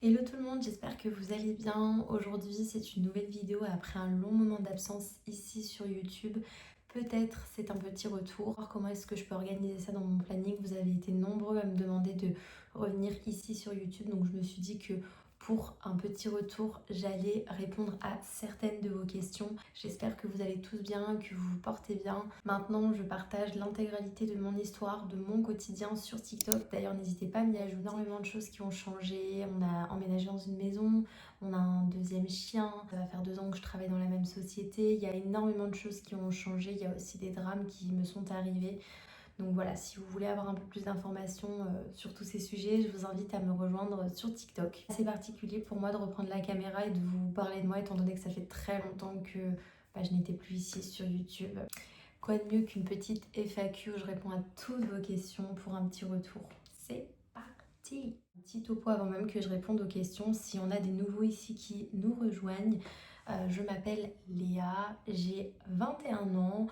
Hello tout le monde, j'espère que vous allez bien. Aujourd'hui, c'est une nouvelle vidéo après un long moment d'absence ici sur YouTube. Peut-être c'est un petit retour. Alors, comment est-ce que je peux organiser ça dans mon planning? Vous avez été nombreux à me demander de revenir ici sur YouTube, donc je me suis dit que pour un petit retour, j'allais répondre à certaines de vos questions. J'espère que vous allez tous bien, que vous vous portez bien. Maintenant, je partage l'intégralité de mon histoire, de mon quotidien sur TikTok. D'ailleurs, n'hésitez pas à m'y ajouter. Énormément de choses qui ont changé. On a emménagé dans une maison, on a un deuxième chien. Ça va faire 2 ans que je travaille dans la même société. Il y a énormément de choses qui ont changé. Il y a aussi des drames qui me sont arrivés. Donc voilà, si vous voulez avoir un peu plus d'informations sur tous ces sujets, je vous invite à me rejoindre sur TikTok. C'est particulier pour moi de reprendre la caméra et de vous parler de moi, étant donné que ça fait très longtemps que je n'étais plus ici sur YouTube. Quoi de mieux qu'une petite FAQ où je réponds à toutes vos questions pour un petit retour. C'est parti! Un petit topo avant même que je réponde aux questions. Si on a des nouveaux ici qui nous rejoignent, je m'appelle Léa, j'ai 21 ans,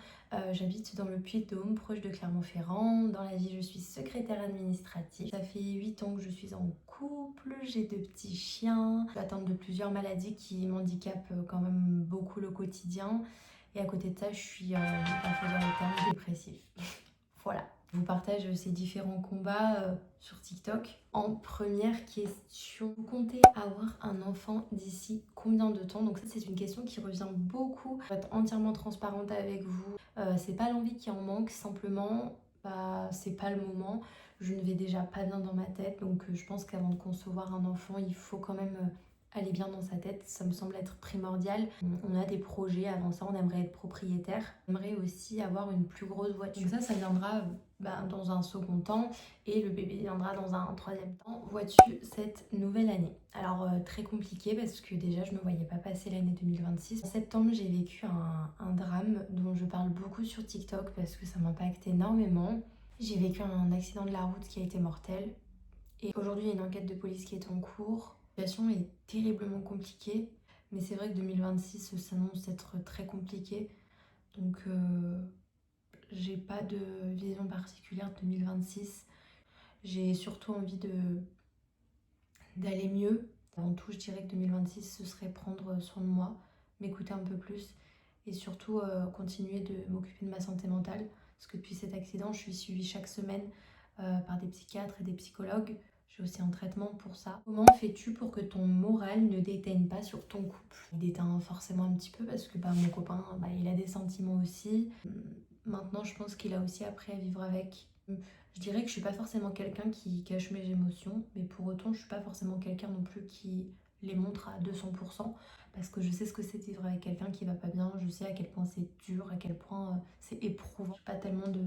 j'habite dans le Puy-de-Dôme, proche de Clermont-Ferrand. Dans la vie, je suis secrétaire administrative. Ça fait 8 ans que je suis en couple, j'ai 2 petits chiens. Je suis atteinte de plusieurs maladies qui m'handicapent quand même beaucoup le quotidien. Et à côté de ça, je suis parfois dans les termes dépressifs. Voilà. Je vous partage ces différents combats sur TikTok. En première question, vous comptez avoir un enfant d'ici combien de temps? Donc ça, c'est une question qui revient beaucoup. Pour être entièrement transparente avec vous, c'est pas l'envie qui en manque, simplement, c'est pas le moment. Je ne vais déjà pas bien dans ma tête, donc je pense qu'avant de concevoir un enfant, il faut quand même aller bien dans sa tête, ça me semble être primordial. On a des projets, avant ça on aimerait être propriétaire, on aimerait aussi avoir une plus grosse voiture. Donc ça viendra dans un second temps et le bébé viendra dans un troisième temps. Vois-tu cette nouvelle année? Alors très compliqué parce que déjà je ne me voyais pas passer l'année 2026. En septembre j'ai vécu un drame dont je parle beaucoup sur TikTok parce que ça m'impacte énormément. J'ai vécu un accident de la route qui a été mortel. Et aujourd'hui, il y a une enquête de police qui est en cours. La situation est terriblement compliquée, mais c'est vrai que 2026 s'annonce être très compliqué. Donc, j'ai pas de vision particulière de 2026. J'ai surtout envie d'aller mieux. Avant tout, je dirais que 2026, ce serait prendre soin de moi, m'écouter un peu plus et surtout continuer de m'occuper de ma santé mentale. Parce que depuis cet accident, je suis suivie chaque semaine par des psychiatres et des psychologues. J'ai aussi un traitement pour ça. Comment fais-tu pour que ton moral ne déteigne pas sur ton couple? Il déteint forcément un petit peu parce que mon copain, il a des sentiments aussi. Maintenant, je pense qu'il a aussi appris à vivre avec. Je dirais que je suis pas forcément quelqu'un qui cache mes émotions, mais pour autant, je suis pas forcément quelqu'un non plus qui les montre à 200%, parce que je sais ce que c'est de vivre avec quelqu'un qui va pas bien, je sais à quel point c'est dur, à quel point c'est éprouvant. J'ai pas tellement de,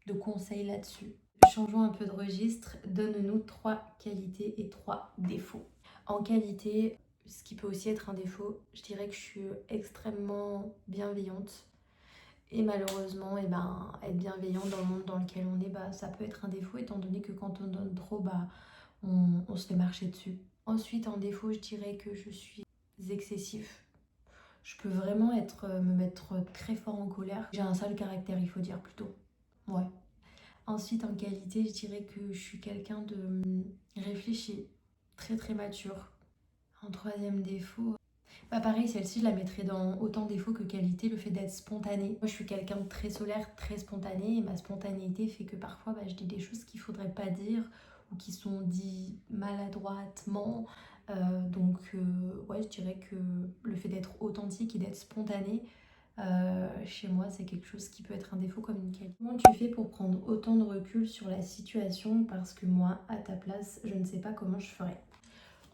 de conseils là-dessus. Changeons un peu de registre, donne-nous 3 qualités et 3 défauts. En qualité, ce qui peut aussi être un défaut, je dirais que je suis extrêmement bienveillante. Et malheureusement, être bienveillant dans le monde dans lequel on est, ça peut être un défaut, étant donné que quand on donne trop, on se fait marcher dessus. Ensuite, en défaut, je dirais que je suis excessif. Je peux vraiment me mettre très fort en colère. J'ai un sale caractère, il faut dire plutôt. Ouais. Ensuite, en qualité, je dirais que je suis quelqu'un de réfléchi, très très mature. En troisième défaut, pareil, celle-ci, je la mettrais dans autant défaut que qualité, le fait d'être spontanée. Moi, je suis quelqu'un de très solaire, très spontané, et ma spontanéité fait que parfois, je dis des choses qu'il faudrait pas dire ou qui sont dites maladroitement. Ouais, je dirais que le fait d'être authentique et d'être spontané, chez moi, c'est quelque chose qui peut être un défaut comme une qualité. Comment tu fais pour prendre autant de recul sur la situation? Parce que moi, à ta place, je ne sais pas comment je ferais.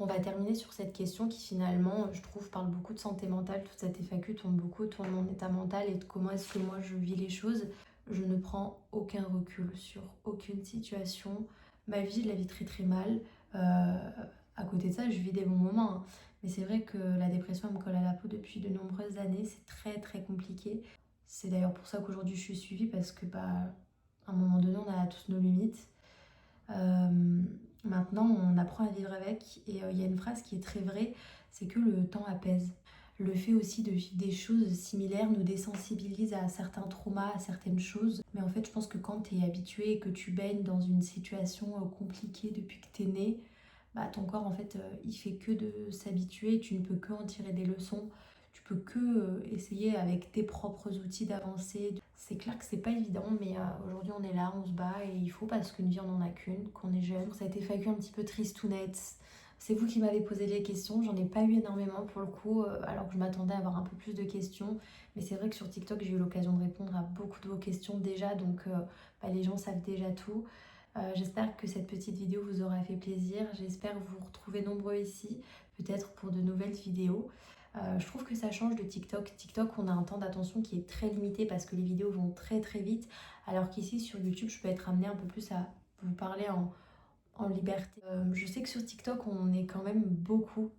On va terminer sur cette question qui finalement, je trouve, parle beaucoup de santé mentale. Toute cette FAQ tourne beaucoup autour de mon état mental et de comment est-ce que moi je vis les choses. Je ne prends aucun recul sur aucune situation. Ma vie, je la vis très très mal. À côté de ça, je vis des bons moments, hein. Mais c'est vrai que la dépression, elle me colle à la peau depuis de nombreuses années. C'est très très compliqué. C'est d'ailleurs pour ça qu'aujourd'hui je suis suivie parce que à un moment donné, on a tous nos limites. Maintenant, on apprend à vivre avec et il y a une phrase qui est très vraie, c'est que le temps apaise. Le fait aussi de vivre des choses similaires nous désensibilise à certains traumas, à certaines choses. Mais en fait, je pense que quand tu es habitué et que tu baignes dans une situation compliquée depuis que tu es né, bah, ton corps, en fait, il fait que de s'habituer. Tu ne peux que en tirer des leçons. Tu peux que essayer avec tes propres outils d'avancer. C'est clair que c'est pas évident, mais aujourd'hui on est là, on se bat et il faut parce qu'une vie on en a qu'une, qu'on est jeune. Ça a été FAQ un petit peu tristounette. C'est vous qui m'avez posé les questions, j'en ai pas eu énormément pour le coup, alors que je m'attendais à avoir un peu plus de questions. Mais c'est vrai que sur TikTok j'ai eu l'occasion de répondre à beaucoup de vos questions déjà, donc bah, les gens savent déjà tout. J'espère que cette petite vidéo vous aura fait plaisir. J'espère vous retrouver nombreux ici, peut-être pour de nouvelles vidéos. Je trouve que ça change de TikTok. TikTok, on a un temps d'attention qui est très limité parce que les vidéos vont très très vite. Alors qu'ici, sur YouTube, je peux être amenée un peu plus à vous parler en liberté. Je sais que sur TikTok, on est quand même beaucoup.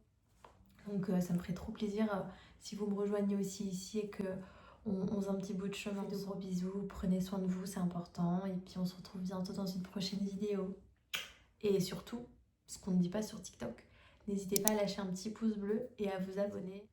Donc ça me ferait trop plaisir si vous me rejoignez aussi ici et que on fasse un petit bout de chemin. De gros bisous, prenez soin de vous, c'est important. Et puis on se retrouve bientôt dans une prochaine vidéo. Et surtout, ce qu'on ne dit pas sur TikTok, n'hésitez pas à lâcher un petit pouce bleu et à vous abonner.